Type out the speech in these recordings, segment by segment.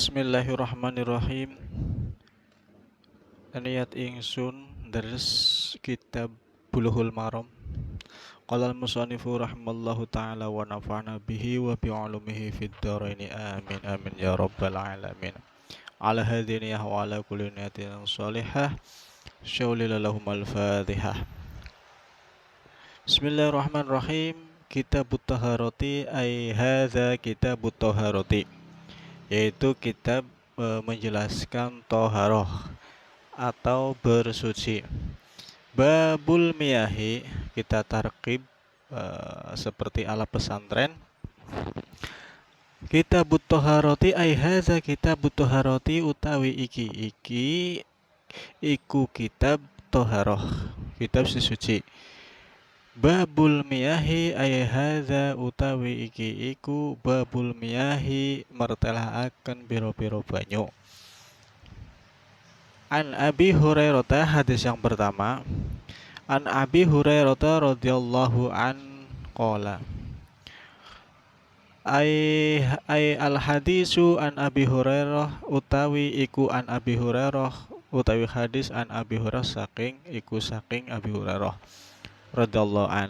Bismillahirrahmanirrahim. Niat ingsun deres kitab Bulughul Maram. Qala al-musannifu rahimallahu ta'ala wa nafa'na bihi wa bi 'ulumihi fid dharain amin amin ya rabbal alamin. Ala hadhihi wa ala kulli niyatin shalihah. Syaulilah lahum al-Fatihah. Bismillahirrahmanirrahim. Kitabut Taharati ay hadza kitabut Taharati, yaitu kitab menjelaskan toharoh atau bersuci. Babul miyahi kita tarkib seperti ala pesantren. Kitabut toharoti ay hadza kitabut toharoti utawi iki iku kitab toharoh, kitab suci. Babul miyahi ay hadza utawi iki iku babul miyahi martelaaken biro-biro banyu. An Abi Hurairah, hadis yang pertama. An Abi Hurairah radhiyallahu an qala. Ai al hadisu an Abi Hurairah utawi iku an Abi Hurairah utawi hadis an Abi Hurairah saking Abi Hurairah radhiyallahu an.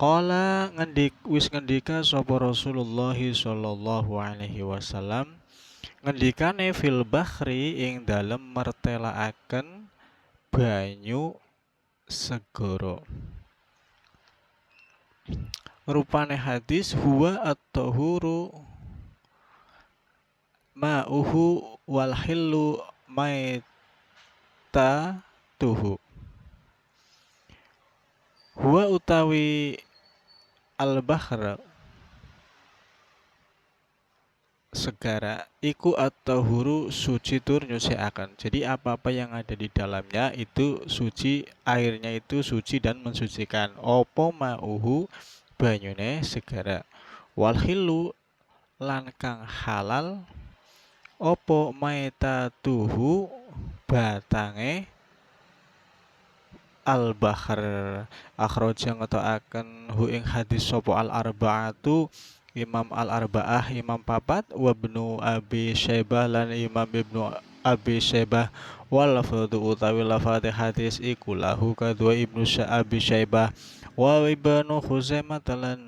Qala ngendika sapa Rasulullah sallallahu alaihi wasallam ngendikane fil bahri ing dalem mertelaaken banyu segara. Rupane hadis huwa at-tahuru ma'uhu wal hillu maitatuhu. Huwa utawi al-bahr segara iku at-tahuru suci tur nyuciaken. Jadi apa-apa yang ada di dalamnya itu suci, airnya itu suci dan mensucikan. Opo ma'uhu banyune segara. Wal hillu lan kang halal opo maitatuhu batange al-bahr. Akhraja ngetoaken hu ing hadis sapa al-arba'atu Imam al-arba'ah Imam papat wa ibnu Abi Syaibah lan Imam Ibnu Abi Syaibah wal lafadhu utawi lafadz hadis iku lahu kadua Ibnu Abi Syaibah wa Ibnu Khuzaimah lan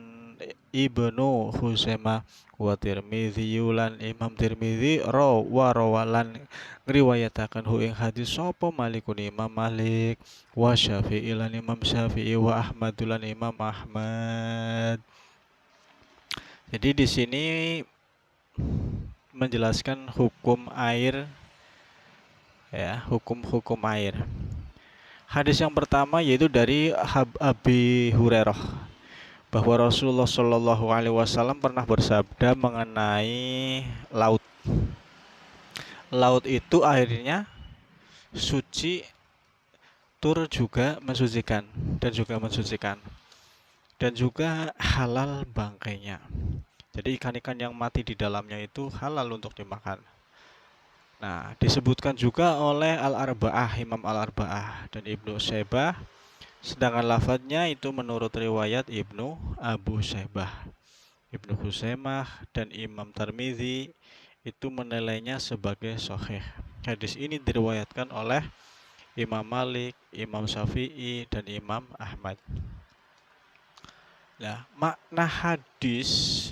Ibnu Khuzaimah wa Tirmidzi lan Imam Tirmidzi rawalan ngriwayataken hu ing hadis sapa Malikun Imam Malik wa Syafi'i lan Imam Syafi'i wa Ahmad lan Imam Ahmad. Jadi di sini menjelaskan hukum air, ya, hukum air. Hadis yang pertama yaitu dari Abi Hurairah bahwa Rasulullah Shallallahu Alaihi Wasallam pernah bersabda mengenai laut. Laut itu airnya suci, tur juga mensucikan dan juga halal bangkainya. Jadi ikan-ikan yang mati di dalamnya itu halal untuk dimakan. Nah, disebutkan juga oleh Al-Arba'ah, Imam Al-Arba'ah dan Ibnu Syaibah. Sedangkan lafadznya itu menurut riwayat Ibnu Abu Syaibah, Ibnu Khuzaimah dan Imam Tirmidzi itu menilainya sebagai sahih. Hadis ini diriwayatkan oleh Imam Malik, Imam Syafi'i dan Imam Ahmad. Nah, makna hadis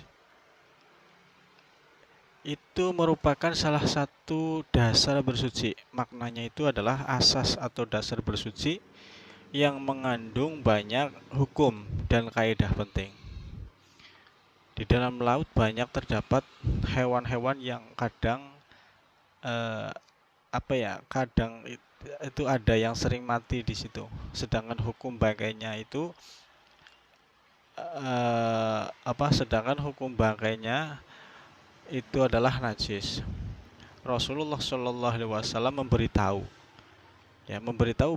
itu merupakan salah satu dasar bersuci. Maknanya itu adalah asas atau dasar bersuci yang mengandung banyak hukum dan kaidah penting. Di dalam laut banyak terdapat hewan-hewan yang kadang kadang itu ada yang sering mati di situ. Sedangkan hukum bangkainya itu itu adalah najis. Rasulullah Shallallahu Alaihi Wasallam memberitahu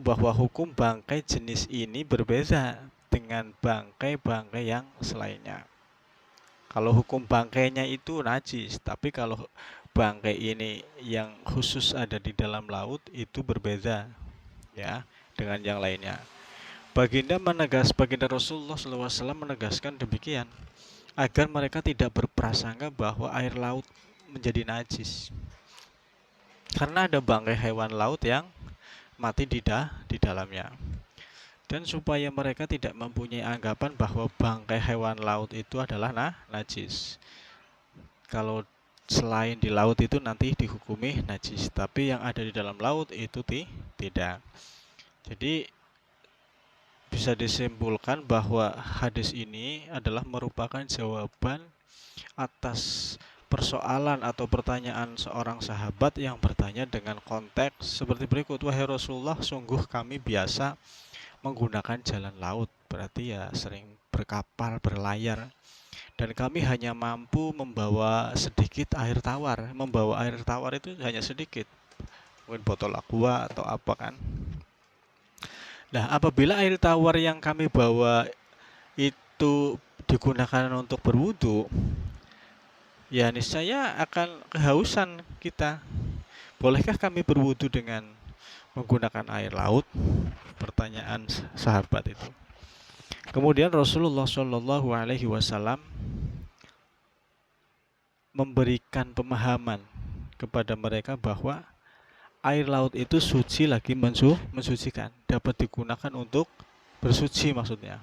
bahwa hukum bangkai jenis ini berbeda dengan bangkai-bangkai yang selainnya. Kalau hukum bangkainya itu najis, tapi kalau bangkai ini yang khusus ada di dalam laut itu berbeda, ya, dengan yang lainnya. Baginda Rasulullah SAW menegaskan demikian agar mereka tidak berprasangka bahwa air laut menjadi najis. karena ada bangkai hewan laut yang mati di dalamnya. Dan supaya mereka tidak mempunyai anggapan bahwa bangkai hewan laut itu adalah najis. Kalau selain di laut itu nanti dihukumi najis, tapi yang ada di dalam laut itu tidak. Jadi bisa disimpulkan bahwa hadis ini adalah merupakan jawaban atas persoalan atau pertanyaan seorang sahabat yang bertanya dengan konteks seperti berikut. Wahai Rasulullah, sungguh kami biasa menggunakan jalan laut, berarti ya sering berkapal, berlayar, dan kami hanya mampu membawa sedikit air tawar. Membawa air tawar itu hanya sedikit, mungkin botol aqua atau apa kan. Nah, apabila air tawar yang kami bawa itu digunakan untuk berwudu, ya niscaya akan kehausan kita. Bolehkah kami berwudu dengan menggunakan air laut? Pertanyaan sahabat itu. Kemudian Rasulullah Shallallahu Alaihi Wasallam memberikan pemahaman kepada mereka bahwa air laut itu suci lagi mensucikan, dapat digunakan untuk bersuci maksudnya.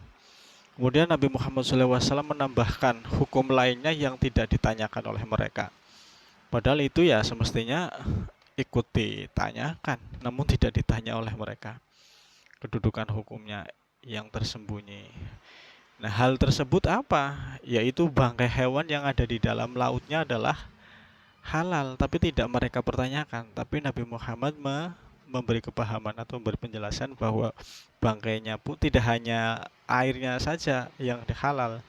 Kemudian Nabi Muhammad SAW menambahkan hukum lainnya yang tidak ditanyakan oleh mereka. Padahal itu ya semestinya ikut ditanyakan, namun tidak ditanya oleh mereka. Kedudukan hukumnya yang tersembunyi. Nah, hal tersebut apa? Yaitu bangkai hewan yang ada di dalam lautnya adalah halal, tapi tidak mereka pertanyakan. Tapi Nabi Muhammad memberi kepahaman atau memberi penjelasan bahwa bangkainya pun tidak hanya airnya saja yang halal,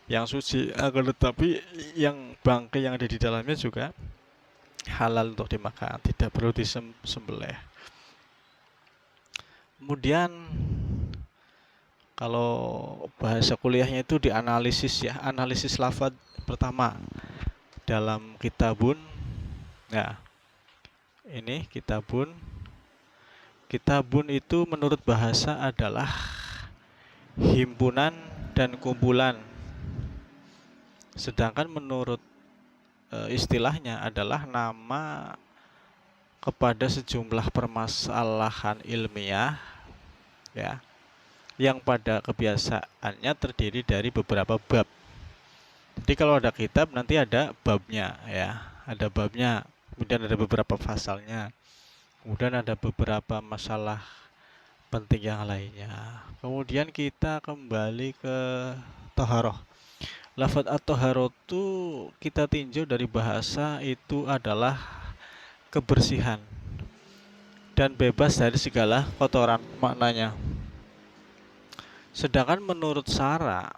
yang suci, akan tetapi yang bangkai yang ada di dalamnya juga halal untuk dimakan, tidak perlu disembelih. Kemudian kalau bahasa kuliahnya itu dianalisis ya, analisis lafaz pertama dalam kitabun. Nah, ini kitabun. Kitabun itu menurut bahasa adalah himpunan dan kumpulan. Sedangkan menurut istilahnya adalah nama kepada sejumlah permasalahan ilmiah ya, yang pada kebiasaannya terdiri dari beberapa bab. Jadi kalau ada kitab nanti ada babnya ya, ada babnya, kemudian ada beberapa pasalnya, kemudian ada beberapa masalah penting yang lainnya. Kemudian kita kembali ke toharoh. Lafaz at-toharoh itu kita tinjau dari bahasa itu adalah kebersihan dan bebas dari segala kotoran maknanya. Sedangkan menurut Syara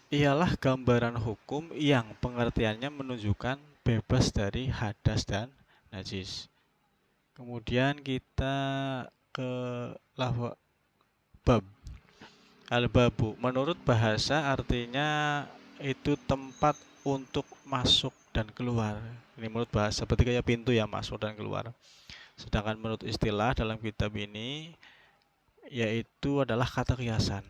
ialah gambaran hukum yang pengertiannya menunjukkan bebas dari hadas dan najis. Kemudian kita ke lafaz bab. Al-babu menurut bahasa artinya itu tempat untuk masuk dan keluar. Ini menurut bahasa seperti kayak pintu ya, masuk dan keluar. Sedangkan menurut istilah dalam kitab ini yaitu adalah kata kiasan.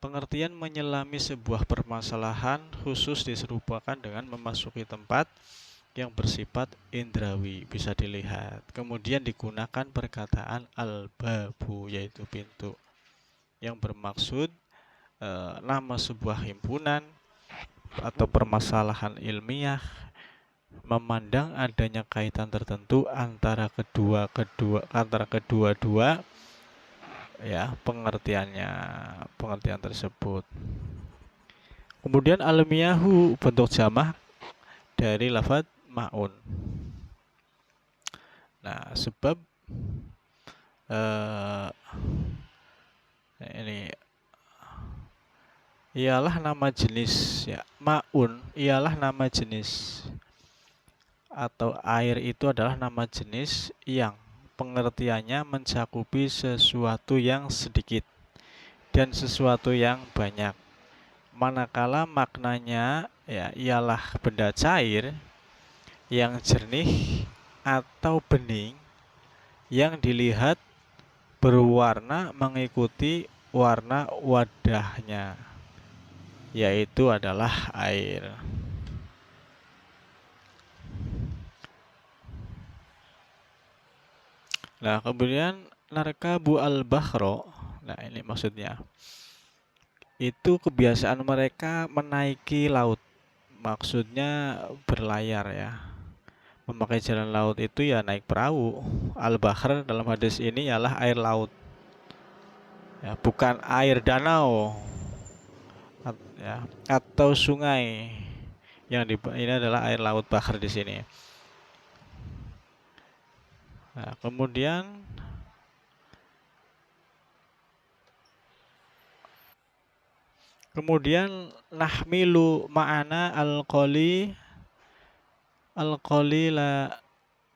Pengertian menyelami sebuah permasalahan khusus diserupakan dengan memasuki tempat yang bersifat indrawi, bisa dilihat. Kemudian digunakan perkataan al-babu yaitu pintu, yang bermaksud nama sebuah himpunan atau permasalahan ilmiah, memandang adanya kaitan tertentu antara kedua-dua ya pengertian tersebut. Kemudian almiyahu bentuk jamak dari lafaz maun. Nah, sebab ini ialah nama jenis ya, maun ialah nama jenis atau air itu adalah nama jenis yang pengertiannya mencakupi sesuatu yang sedikit dan sesuatu yang banyak. Manakala maknanya ya ialah benda cair yang jernih atau bening yang dilihat berwarna mengikuti warna wadahnya, yaitu adalah air. Nah, kemudian narkabu al-bahro. Nah, ini maksudnya. Itu kebiasaan mereka menaiki laut. Maksudnya berlayar ya. Memakai jalan laut itu ya naik perahu. Al-bahr dalam hadis ini ialah air laut. Ya, bukan air danau ya, atau sungai. Ini adalah air laut bahr di sini. Nah, kemudian nahmilu ma'ana al-qalila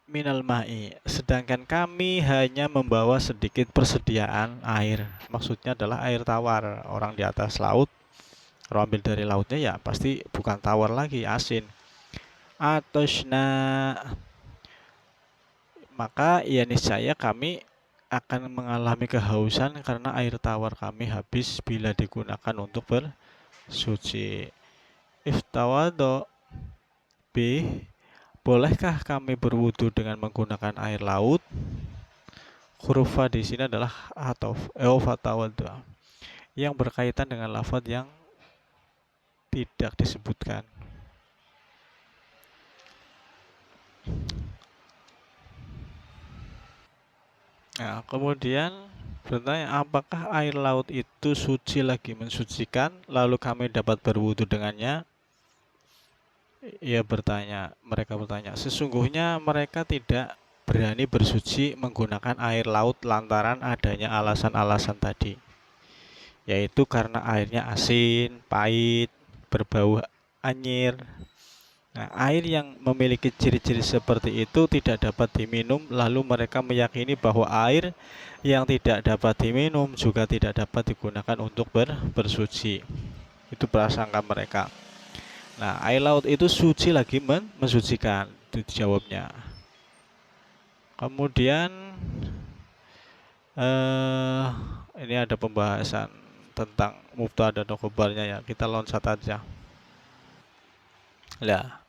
minal ma'i. Sedangkan kami hanya membawa sedikit persediaan air. Maksudnya adalah air tawar. Orang di atas laut, kalau ambil dari lautnya ya pasti bukan tawar lagi, asin. Atosna, maka ya niscaya kami akan mengalami kehausan karena air tawar kami habis bila digunakan untuk bersuci. Iftawado B, bolehkah kami berwudu dengan menggunakan air laut? Huruf fa di sini adalah atof, fatawadu, yang berkaitan dengan lafaz yang tidak disebutkan. Nah, kemudian bertanya, apakah air laut itu suci lagi mensucikan, lalu kami dapat berwudu dengannya? Mereka bertanya, sesungguhnya mereka tidak berani bersuci menggunakan air laut lantaran adanya alasan-alasan tadi, yaitu karena airnya asin, pahit, berbau anyir. Nah, air yang memiliki ciri-ciri seperti itu tidak dapat diminum, lalu mereka meyakini bahwa air yang tidak dapat diminum juga tidak dapat digunakan untuk bersuci. Itu prasangka mereka. Nah, air laut itu suci lagi mensucikan, itu dijawabnya. Kemudian ini ada pembahasan tentang mubtada dan khobarnya ya. Kita loncat aja. Lah,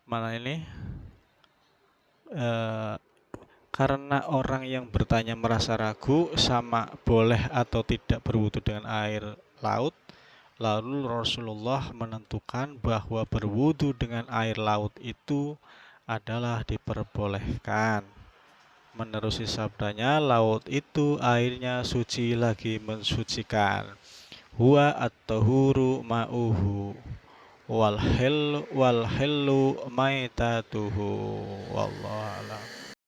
mana ini? Karena orang yang bertanya merasa ragu sama boleh atau tidak berwudu dengan air laut, lalu Rasulullah menentukan bahwa berwudu dengan air laut itu adalah diperbolehkan. Menerusi sabdanya, laut itu airnya suci lagi mensucikan. Huwa at-tahuru ma'uhu wal hillu maitatuhu. Wallahu a'lam.